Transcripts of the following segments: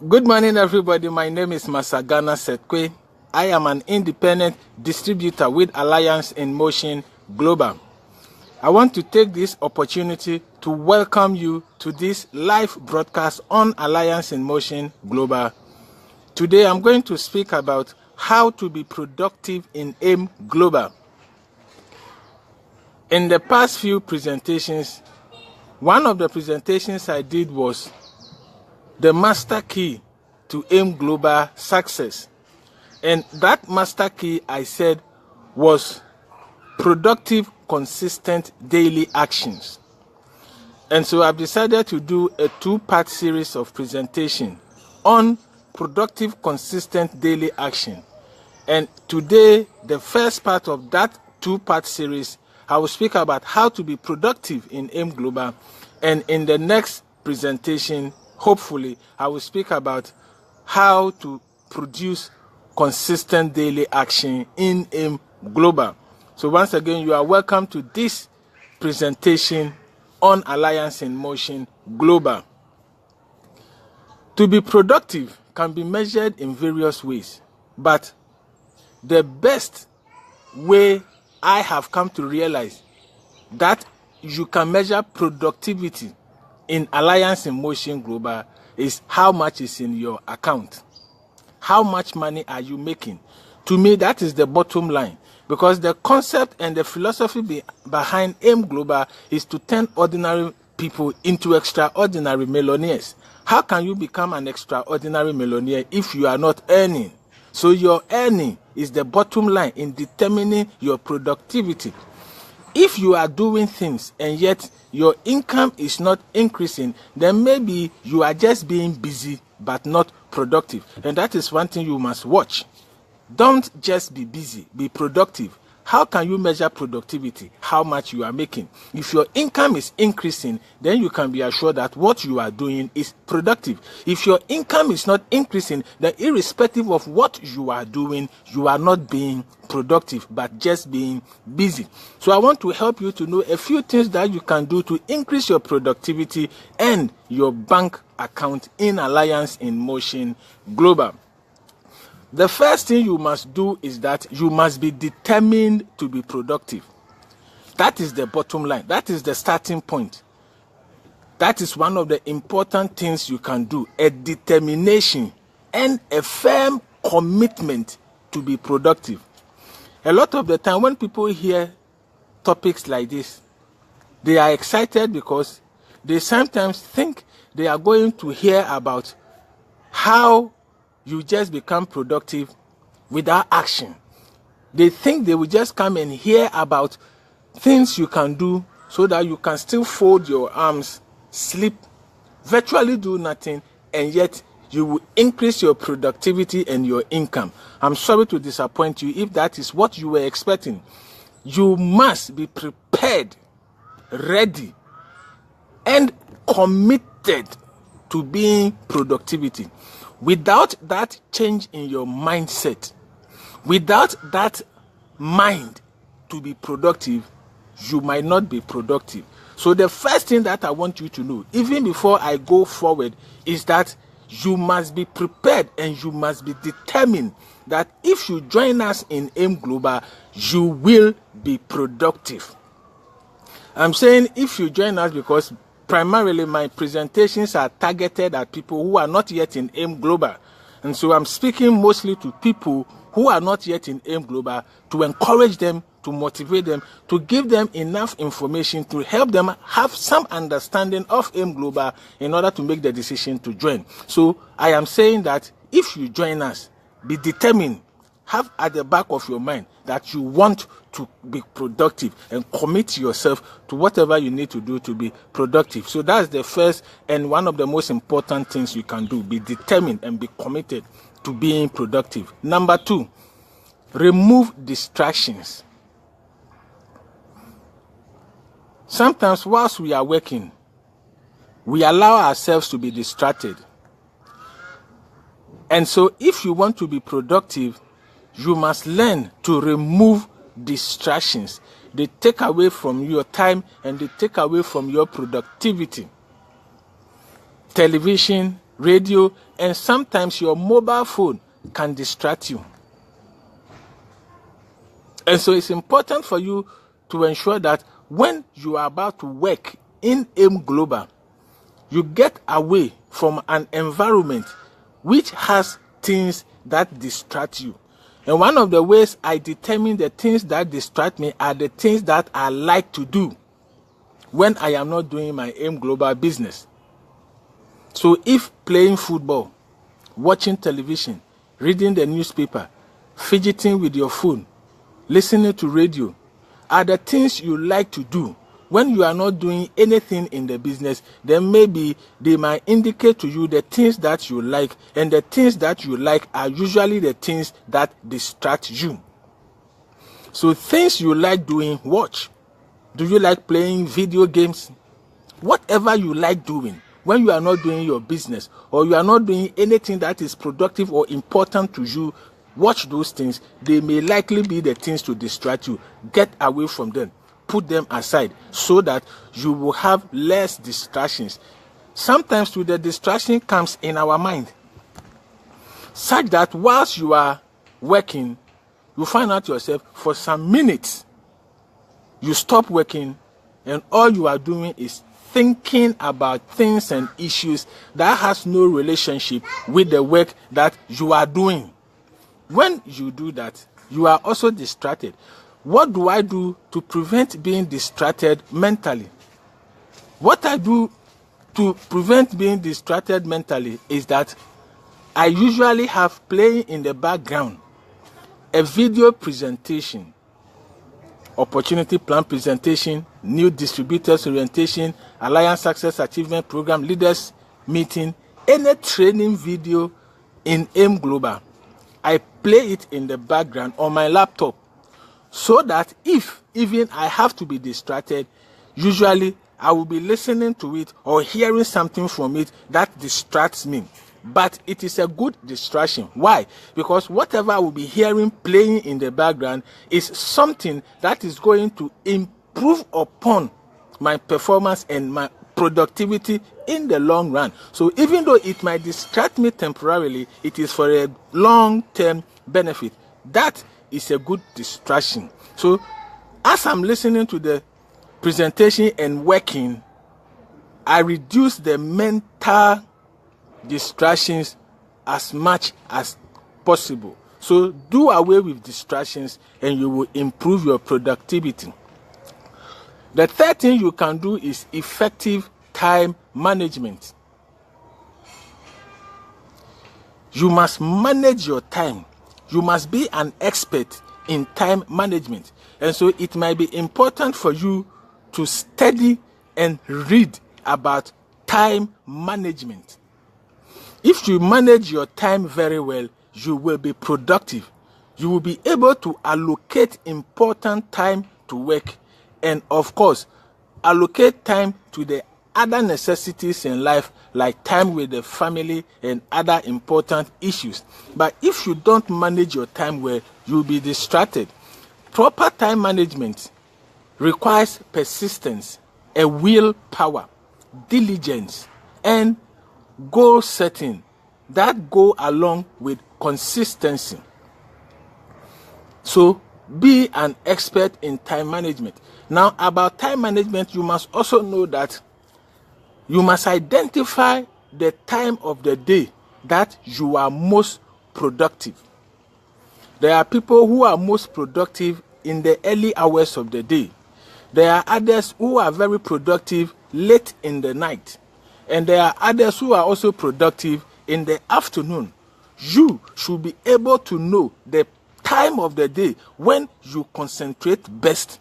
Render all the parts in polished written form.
Good morning, everybody. My name is sethaimkwei. I am an independent distributor with Alliance in Motion Global. I want to take this opportunity to welcome you to this live broadcast on Alliance in Motion Global. Today, I'm going to speak about how to be productive in AIM Global. In the past few presentations, one of the presentations I did was the master key to AIM Global success. And that master key, I said, was productive, consistent daily actions. And so I've decided to do a two-part series of presentation on productive, consistent daily action. And today, the first part of that two-part series, I will speak about how to be productive in AIM Global. And in the next presentation, hopefully, I will speak about how to produce consistent daily action in AIM Global. So once again, you are welcome to this presentation on Alliance in Motion Global. To be productive can be measured in various ways, but the best way I have come to realize that you can measure productivity in Alliance in Motion Global is how much is in your account. How much money are you making? To me, that is the bottom line, because the concept and the philosophy behind AIM Global is to turn ordinary people into extraordinary millionaires. How can you become an extraordinary millionaire if you are not earning? So your earning is the bottom line in determining your productivity. If you are doing things and yet your income is not increasing, then maybe you are just being busy but not productive. And that is one thing you must watch. Don't just be busy, be productive. How can you measure productivity? How much you are making. If your income is increasing, then you can be assured that what you are doing is productive. If your income is not increasing, then irrespective of what you are doing, you are not being productive, but just being busy. So I want to help you to know a few things that you can do to increase your productivity and your bank account in Alliance in Motion Global. The first thing you must do is that you must be determined to be productive. That is the bottom line. That is the starting point. That is one of the important things you can do. A determination and a firm commitment to be productive. A lot of the time when people hear topics like this, they are excited because they sometimes think they are going to hear about how you just become productive without action. They think they will just come and hear about things you can do so that you can still fold your arms, sleep, virtually do nothing, and yet you will increase your productivity and your income. I'm sorry to disappoint you if that is what you were expecting. You must be prepared, ready, and committed to being productivity. Without that change in your mindset, without that mind to be productive, you might not be productive. So the first thing that I want you to know, even before I go forward, is that you must be prepared and you must be determined that if you join us in AIM Global, you will be productive. I'm saying if you join us because primarily my presentations are targeted at people who are not yet in AIM Global. And so I'm speaking mostly to people who are not yet in AIM Global to encourage them, to motivate them, to give them enough information to help them have some understanding of AIM Global in order to make the decision to join. So I am saying that if you join us, be determined, have at the back of your mind that you want to be productive and commit yourself to whatever you need to do to be productive. So that's the first and one of the most important things you can do. Be determined and be committed to being productive. Number 2, remove distractions. Sometimes whilst we are working, we allow ourselves to be distracted. And so if you want to be productive, you must learn to remove distractions. They take away from your time and they take away from your productivity. Television, radio, and sometimes your mobile phone can distract you. And so it's important for you to ensure that when you are about to work in AIM Global, you get away from an environment which has things that distract you. And one of the ways I determine the things that distract me are the things that I like to do when I am not doing my AIM Global business. So if playing football, watching television, reading the newspaper, fidgeting with your phone, listening to radio are the things you like to do when you are not doing anything in the business, then maybe they might indicate to you the things that you like, and the things that you like are usually the things that distract you. So things you like doing, watch. Do you like playing video games? Whatever you like doing when you are not doing your business, or you are not doing anything that is productive or important to you, watch those things. They may likely be the things to distract you. Get away from them. Put them aside so that you will have less distractions. Sometimes the distraction comes in our mind, such that whilst you are working, you find out yourself for some minutes, you stop working, and all you are doing is thinking about things and issues that has no relationship with the work that you are doing. When you do that, you are also distracted. What do I do to prevent being distracted mentally? What I do to prevent being distracted mentally is that I usually have playing in the background a video presentation, opportunity plan presentation, new distributors orientation, alliance success achievement program, leaders meeting, any training video in AIM Global. I play it in the background on my laptop, so that if even I have to be distracted, usually I will be listening to it or hearing something from it that distracts me. But it is a good distraction. Why? Because whatever I will be hearing playing in the background is something that is going to improve upon my performance and my productivity in the long run. So even though it might distract me temporarily, it is for a long-term benefit. That is a good distraction. So as I'm listening to the presentation and working, I reduce the mental distractions as much as possible. So do away with distractions and you will improve your productivity. The third thing you can do is effective time management. You must manage your time. You must be an expert in time management. And so it might be important for you to study and read about time management. If you manage your time very well, you will be productive. You will be able to allocate important time to work, and of course, allocate time to the other necessities in life, like time with the family and other important issues. But if you don't manage your time well, you'll be distracted. Proper time management requires persistence, a willpower, diligence, and goal setting that go along with consistency. So be an expert in time management. Now, about time management, you must also know that you must identify the time of the day that you are most productive. There are people who are most productive in the early hours of the day. There are others who are very productive late in the night. And there are others who are also productive in the afternoon. You should be able to know the time of the day when you concentrate best.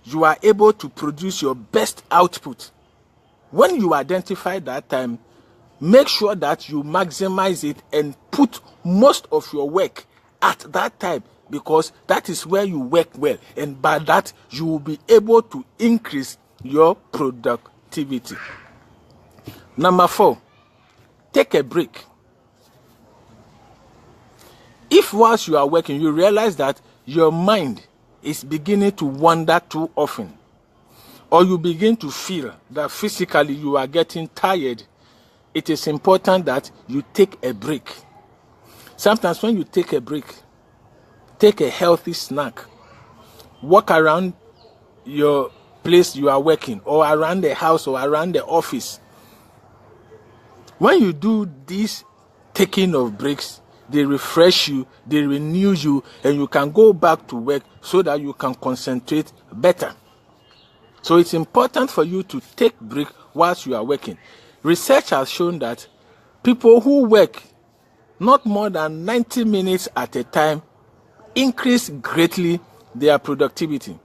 You are able to produce your best output. When you identify that time, make sure that you maximize it and put most of your work at that time, because that is where you work well, and by that you will be able to increase your productivity. Number 4, take a break. If whilst you are working you realize that your mind is beginning to wander too often, or you begin to feel that physically you are getting tired, it is important that you take a break. Sometimes when you take a break, take a healthy snack, walk around your place you are working, or around the house, or around the office. When you do this taking of breaks, they refresh you, they renew you, and you can go back to work so that you can concentrate better. So it's important for you to take break whilst you are working. Research has shown that people who work not more than 90 minutes at a time increase greatly their productivity.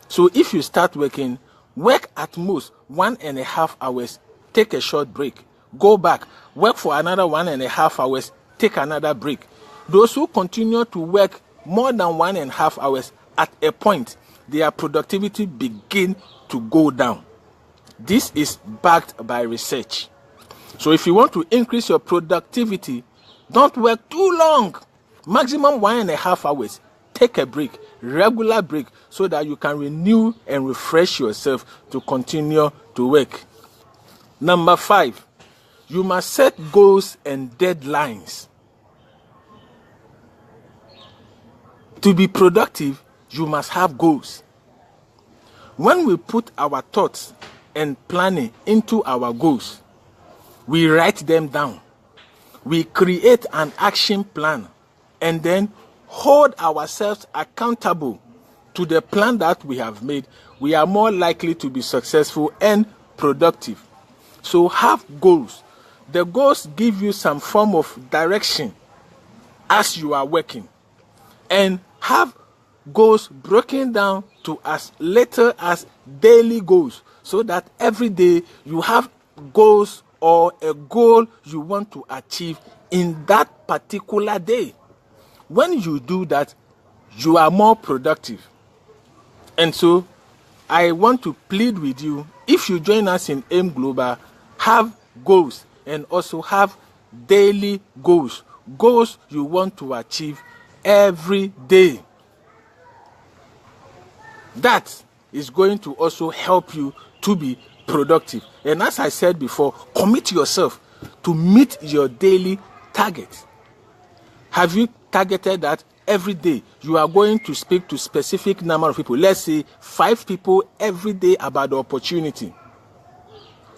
So if you start working, work at most 1.5 hours, take a short break, go back, work for another 1.5 hours, take another break. Those who continue to work more than 1.5 hours, at a point, their productivity begin to go down. This is backed by research. So if you want to increase your productivity, don't work too long. Maximum 1.5 hours. Take a break, regular break, so that you can renew and refresh yourself to continue to work. Number 5, you must set goals and deadlines. To be productive, you must have goals. When we put our thoughts and planning into our goals, we write them down. We create an action plan and then hold ourselves accountable to the plan that we have made. We are more likely to be successful and productive. So have goals. The goals give you some form of direction as you are working. And have goals broken down to as little as daily goals, so that every day you have goals or a goal you want to achieve in that particular day. When you do that, you are more productive. And so I want to plead with you, if you join us in AIM Global, have goals and also have daily goals. Goals you want to achieve every day. That is going to also help you to be productive. And as I said before, commit yourself to meet your daily target. Have you targeted that every day you are going to speak to specific number of people? Let's say 5 people every day about the opportunity.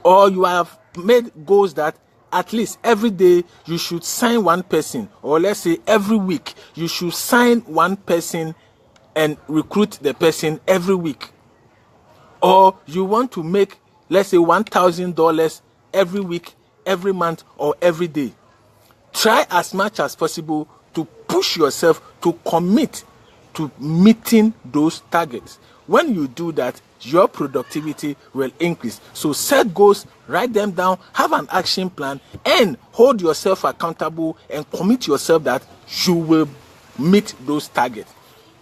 Or you have made goals that at least every day you should sign one person, or let's say every week you should sign one person and recruit the person every week. Or you want to make, let's say, $1,000 every week, every month, or every day. Try as much as possible to push yourself to commit to meeting those targets. When you do that, your productivity will increase. So set goals, write them down, have an action plan, and hold yourself accountable and commit yourself that you will meet those targets.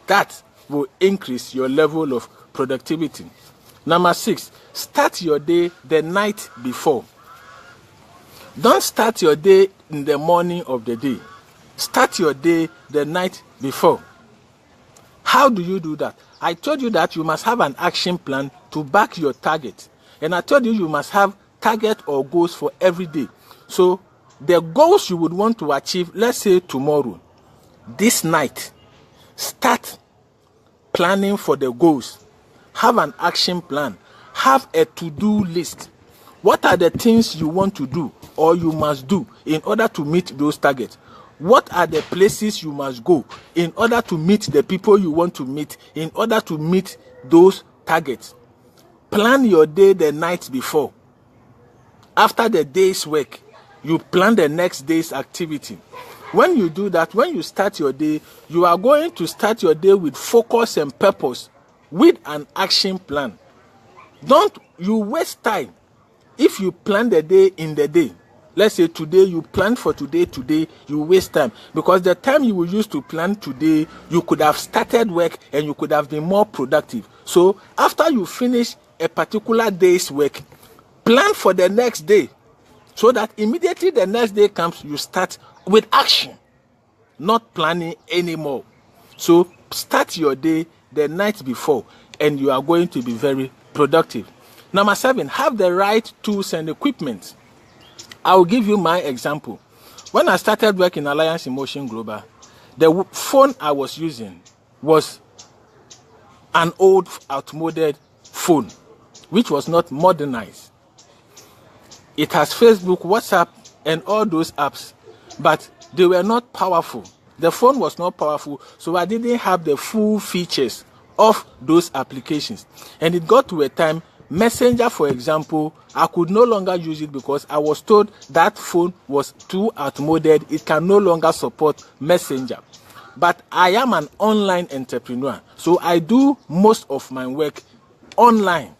That will increase your level of productivity. Number 6, start your day the night before. Don't start your day in the morning of the day. Start your day the night before. How do you do that? I told you that you must have an action plan to back your target. And I told you you must have target or goals for every day. So the goals you would want to achieve, let's say tomorrow, this night, start planning for the goals. Have an action plan. Have a to-do list. What are the things you want to do or you must do in order to meet those targets? What are the places you must go in order to meet the people you want to meet, in order to meet those targets? Plan your day the night before. After the day's work, you plan the next day's activity. When you do that, when you start your day, you are going to start your day with focus and purpose, with an action plan. Don't you waste time if you plan the day in the day. Let's say today you plan for today, you waste time. Because the time you will use to plan today, you could have started work and you could have been more productive. So after you finish a particular day's work, plan for the next day. So that immediately the next day comes, you start with action, not planning anymore. So start your day the night before and you are going to be very productive. Number 7, have the right tools and equipment. I will give you my example. When I started working in Alliance Emotion Global, the phone I was using was an old outmoded phone, which was not modernized. It has Facebook, WhatsApp, and all those apps, but they were not powerful. The phone was not powerful, so I didn't have the full features of those applications. And it got to a time, Messenger, for example, I could no longer use it because I was told that phone was too outmoded. It can no longer support Messenger. But I am an online entrepreneur, so I do most of my work online,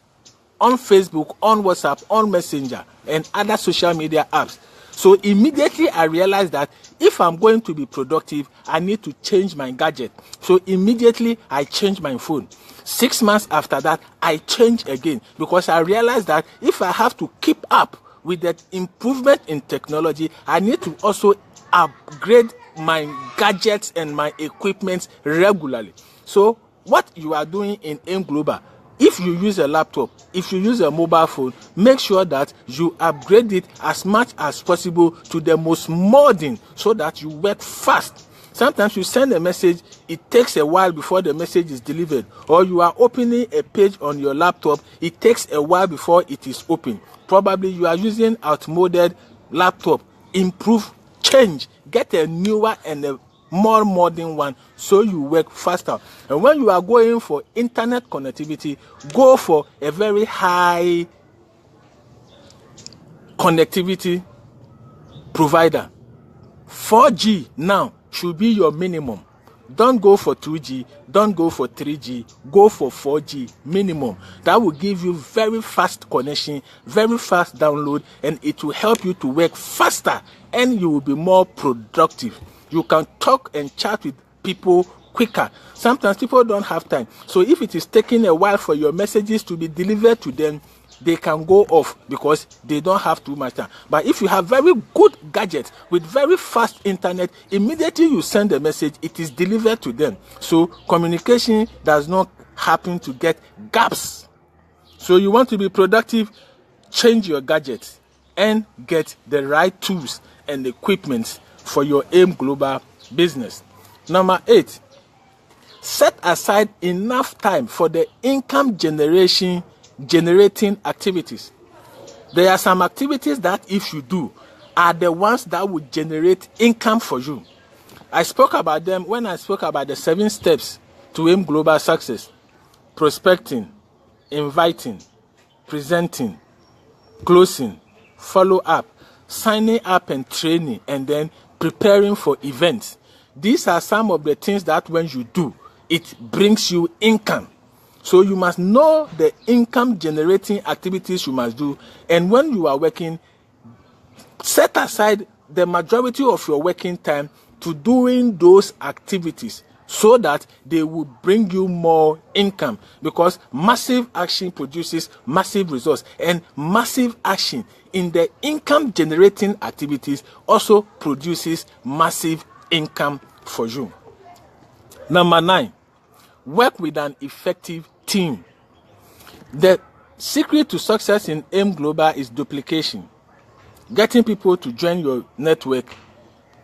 on Facebook, on WhatsApp, on Messenger, and other social media apps. So immediately I realized that if I'm going to be productive, I need to change my gadget. So immediately I changed my phone. 6 months after that, I changed again because I realized that if I have to keep up with that improvement in technology, I need to also upgrade my gadgets and my equipment regularly. So what you are doing in AIM Global, if you use a laptop, if you use a mobile phone, make sure that you upgrade it as much as possible to the most modern so that you work fast. Sometimes you send a message, it takes a while before the message is delivered. Or you are opening a page on your laptop, it takes a while before it is open. Probably you are using outmoded laptop. Improve, change, get a newer and a more modern one so you work faster. And when you are going for internet connectivity, go for a very high connectivity provider. 4G now should be your minimum. Don't go for 2G, don't go for 3G, go for 4G minimum. That will give you very fast connection, very fast download, and it will help you to work faster and you will be more productive. You can talk and chat with people quicker. Sometimes people don't have time. So if it is taking a while for your messages to be delivered to them, they can go off because they don't have too much time. But if you have very good gadgets with very fast internet, immediately you send a message, it is delivered to them. So communication does not happen to get gaps. So you want to be productive, change your gadgets and get the right tools and equipment for your AIM Global business. Number 8, set aside enough time for the income generating activities. There are some activities that if you do are the ones that will generate income for you. I spoke about them when I spoke about the 7 steps to AIM Global success: prospecting, inviting, presenting, closing, follow up, signing up and training, and then preparing for events. These are some of the things that when you do, it brings you income. So you must know the income generating activities you must do. And when you are working, set aside the majority of your working time to doing those activities so that they will bring you more income, because massive action produces massive results, and massive action in the income generating activities also produces massive income for you. Number 9, work with an effective team. The secret to success in AIM Global is duplication. Getting people to join your network,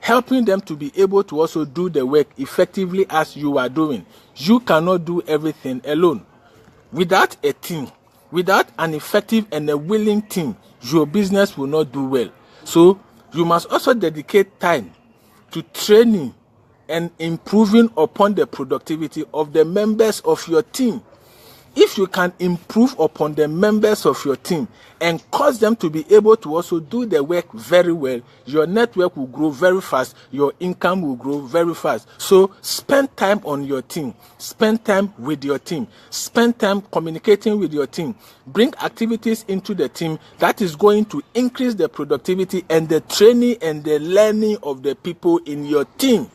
helping them to be able to also do the work effectively as you are doing. You cannot do everything alone. Without a team, without an effective and a willing team, your business will not do well. So you must also dedicate time to training and improving upon the productivity of the members of your team. If you can improve upon the members of your team and cause them to be able to also do the work very well, your network will grow very fast, your income will grow very fast. So spend time on your team, spend time with your team, spend time communicating with your team. Bring activities into the team that is going to increase the productivity and the training and the learning of the people in your team.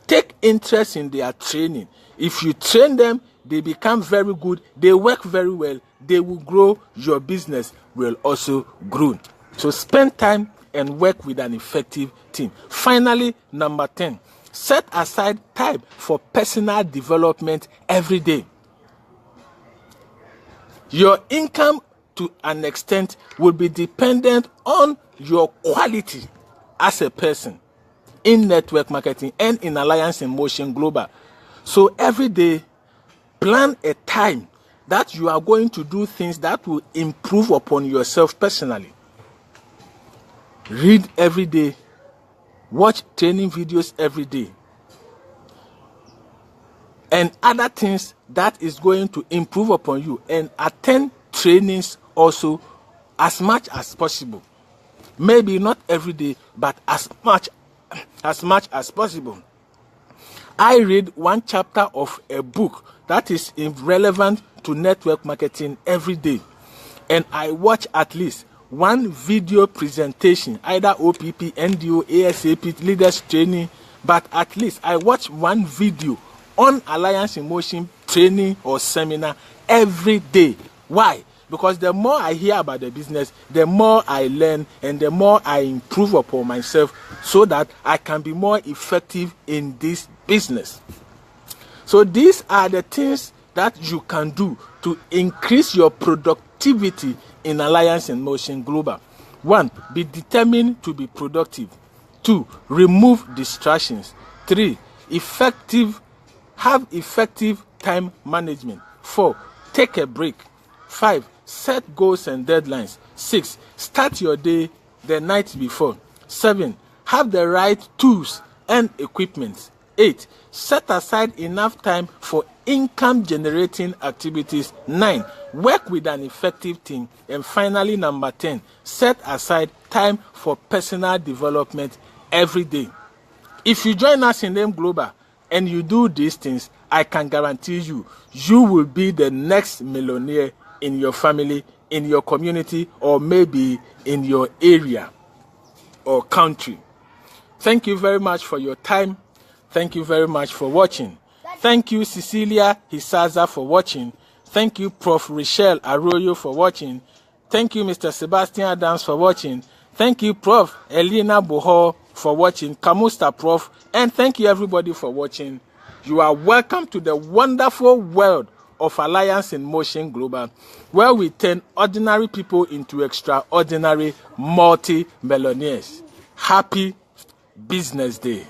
Take interest in their training. If you train them, they become very good, they work very well, they will grow, your business will also grow. So spend time and work with an effective team. Finally, number 10, set aside time for personal development every day. Your income to an extent will be dependent on your quality as a person in network marketing and in Alliance in Motion Global. So every day, plan a time that you are going to do things that will improve upon yourself personally. Read every day. Watch training videos every day. And other things that is going to improve upon you. And attend trainings also as much as possible. Maybe not every day, but as much as possible. I read one chapter of a book that is relevant to network marketing every day. And I watch at least one video presentation, either OPP, NDO, ASAP, leaders training, but at least I watch one video on Alliance in Motion training or seminar every day. Why? Because the more I hear about the business, the more I learn and the more I improve upon myself so that I can be more effective in this business. So these are the things that you can do to increase your productivity in Alliance in Motion Global. 1. Be determined to be productive. 2. Remove distractions. 3. Have effective time management. 4. Take a break. 5. Set goals and deadlines. 6. Start your day the night before. 7. Have the right tools and equipment. 8. Set aside enough time for income generating activities. 9. Work with an effective team. And finally, number 10. Set aside time for personal development every day. If you join us in Aim Global and you do these things, I can guarantee you will be the next millionaire in your family, in your community, or maybe in your area or country. Thank you very much for your time. Thank you very much for watching. Thank you, Cecilia Hisaza, for watching. Thank you, Prof. Rochelle Arroyo, for watching. Thank you, Mr. Sebastian Adams, for watching. Thank you, Prof. Elena Boho, for watching. Kamusta, Prof. And thank you, everybody, for watching. You are welcome to the wonderful world of Alliance in Motion Global, where we turn ordinary people into extraordinary multi-millionaires. Happy Business Day.